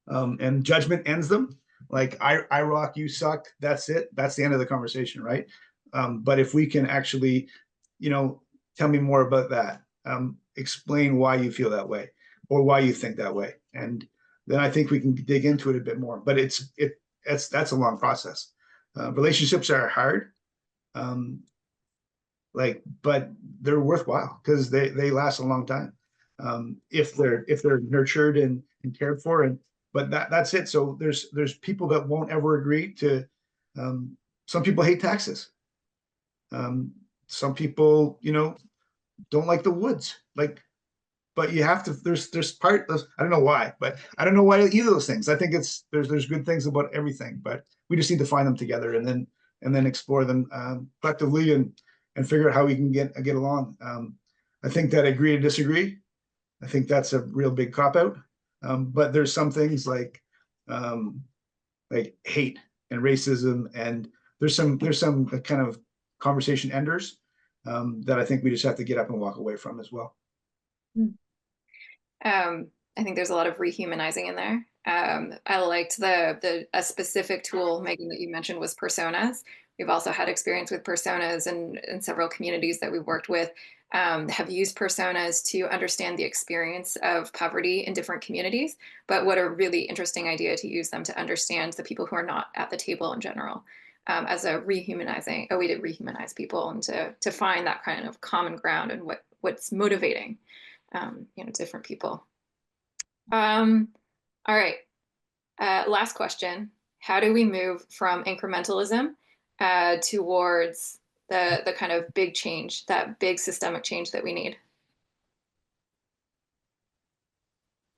and judgment ends them. Like, I rock, you suck. That's it. That's the end of the conversation, right? But if we can actually, you know, tell me more about that, explain why you feel that way or why you think that way, and then I think we can dig into it a bit more. But that's a long process. Relationships are hard. But they're worthwhile because they last a long time. If they're nurtured and cared for, but that's it. So there's people that won't ever agree to. Some people hate taxes. Some people, don't like the woods. But you have to. There's part. I don't know why, but I don't know why either of those things. I think there's good things about everything, but we just need to find them together and then explore them collectively and figure out how we can get along. I think that agree to disagree. I think that's a real big cop out. But there's some things like hate and racism, and there's some kind of conversation enders that I think we just have to get up and walk away from as well. I think there's a lot of rehumanizing in there. I liked a specific tool, Meghon, that you mentioned was personas. We've also had experience with personas in several communities that we've worked with, have used personas to understand the experience of poverty in different communities. But what a really interesting idea to use them to understand the people who are not at the table in general, as a way to rehumanize people and to find that kind of common ground and what's motivating different people. All right. Last question. How do we move from incrementalism towards the kind of big change, that big systemic change that we need?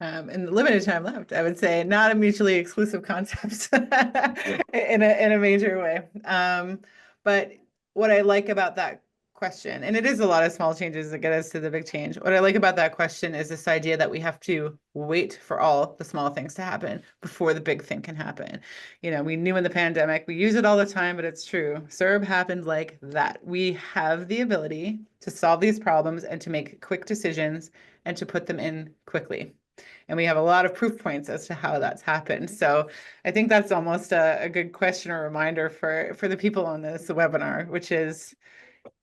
In the limited time left, I would say not a mutually exclusive concept in a major way. But what I like about that question, and it is a lot of small changes that get us to the big change. What I like about that question is this idea that we have to wait for all the small things to happen before the big thing can happen. We knew in the pandemic, we use it all the time, but it's true. CERB happened like that. We have the ability to solve these problems and to make quick decisions and to put them in quickly. And we have a lot of proof points as to how that's happened. So I think that's almost a good question or reminder for the people on this webinar, which is,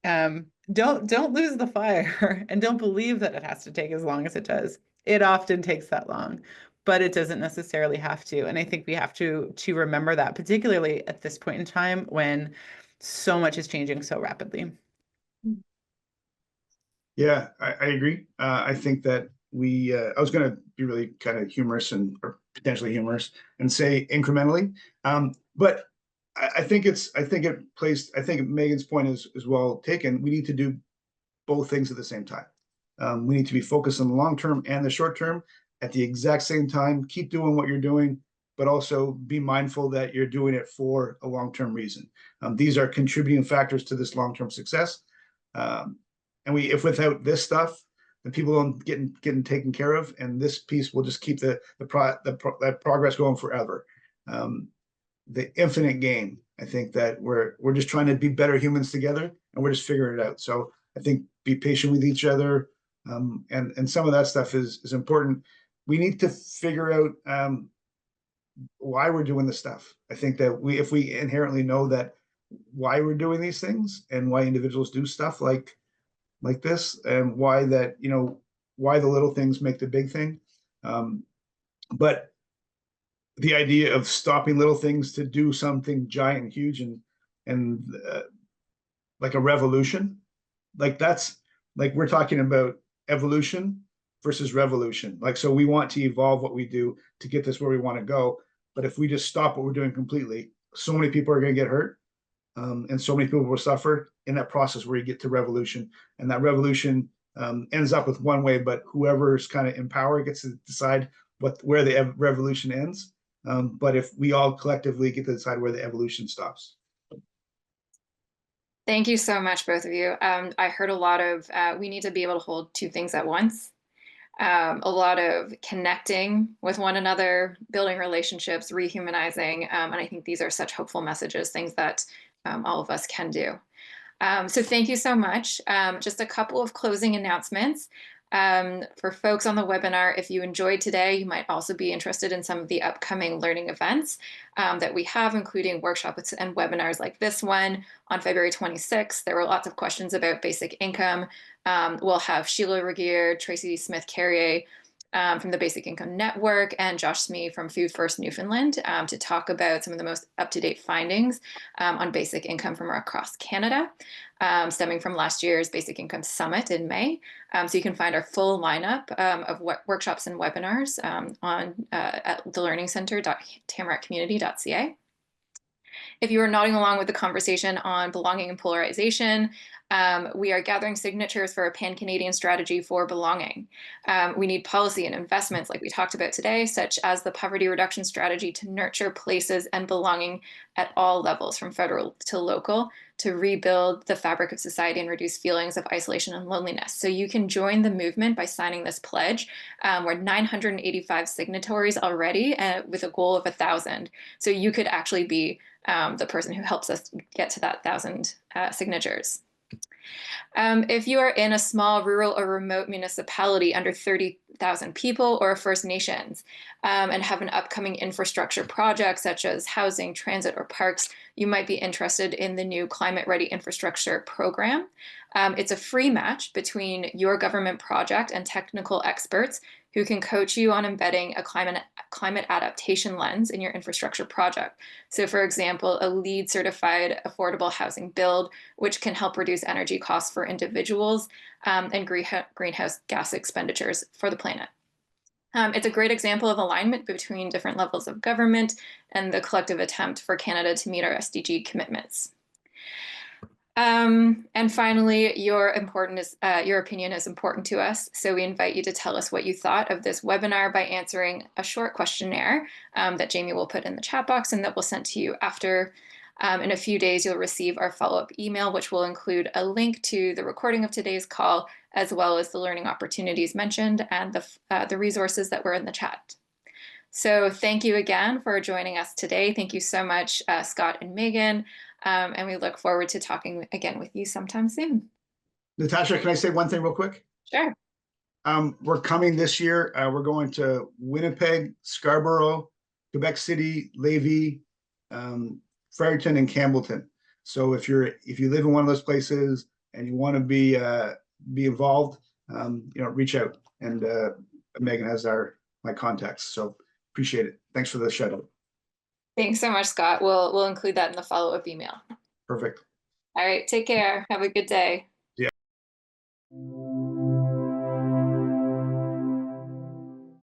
don't lose the fire and don't believe that it has to take as long as it does. It often takes that long, but it doesn't necessarily have to. And I think we have to remember that, particularly at this point in time when so much is changing so rapidly. Yeah, I agree. I think that I was going to be really kind of humorous or potentially humorous and say incrementally, but I think Meghon's point is well taken. We need to do both things at the same time. We need to be focused on the long term and the short term at the exact same time. Keep doing what you're doing, but also be mindful that you're doing it for a long-term reason. These are contributing factors to this long-term success. And if without this stuff, then people don't getting taken care of, and this piece will just keep that progress going forever. The infinite game. I think that we're just trying to be better humans together, and we're just figuring it out. So I think be patient with each other, and some of that stuff is important. We need to figure out why we're doing this stuff. I think that if we inherently know that why we're doing these things and why individuals do stuff like this, and why the little things make the big thing, but the idea of stopping little things to do something giant and huge and like a revolution, that's we're talking about evolution versus revolution. So we want to evolve what we do to get this where we want to go. But if we just stop what we're doing completely, so many people are going to get hurt, and so many people will suffer in that process where you get to revolution. And that revolution ends up with one way, but whoever's kind of in power gets to decide where the revolution ends. But if we all collectively get to decide where the evolution stops. Thank you so much, both of you. I heard a lot of, we need to be able to hold two things at once. A lot of connecting with one another, building relationships, rehumanizing. And I think these are such hopeful messages, things that all of us can do. So thank you so much. Just a couple of closing announcements. For folks on the webinar, if you enjoyed today, you might also be interested in some of the upcoming learning events that we have, including workshops and webinars like this one on February 26th. There were lots of questions about basic income. We'll have Sheila Regier, Tracy Smith-Carrier from the Basic Income Network, and Josh Smee from Food First Newfoundland to talk about some of the most up-to-date findings on basic income from across Canada, stemming from last year's Basic Income Summit in May. So you can find our full lineup of workshops and webinars at thelearningcentre.tamarackcommunity.ca. If you are nodding along with the conversation on belonging and polarization, we are gathering signatures for a pan-Canadian strategy for belonging. We need policy and investments like we talked about today, such as the poverty reduction strategy to nurture places and belonging at all levels, from federal to local, to rebuild the fabric of society and reduce feelings of isolation and loneliness. So you can join the movement by signing this pledge. We're 985 signatories already with a goal of 1,000. So you could actually be the person who helps us get to that 1,000 signatures. If you are in a small, rural, or remote municipality under 30,000 people or First Nations and have an upcoming infrastructure project such as housing, transit, or parks, you might be interested in the new Climate Ready Infrastructure Program. It's a free match between your government project and technical experts who can coach you on embedding a climate adaptation lens in your infrastructure project. So for example, a LEED certified affordable housing build, which can help reduce energy costs for individuals and greenhouse gas expenditures for the planet. It's a great example of alignment between different levels of government and the collective attempt for Canada to meet our SDG commitments. And finally, your opinion is important to us, so we invite you to tell us what you thought of this webinar by answering a short questionnaire that Jamie will put in the chat box and that we'll send to you after. In a few days, you'll receive our follow-up email, which will include a link to the recording of today's call, as well as the learning opportunities mentioned and the resources that were in the chat. So thank you again for joining us today. Thank you so much, Scott and Meghon. And we look forward to talking again with you sometime soon. Natasha, can I say one thing real quick? Sure. We're coming this year. We're going to Winnipeg, Scarborough, Quebec City, Lévis, Fredericton, and Campbellton. So if you live in one of those places and you want to be involved, reach out. And Meghon has my contacts. So appreciate it. Thanks for the shout out. Thanks so much, Scott. We'll include that in the follow-up email. Perfect. All right, take care. Have a good day.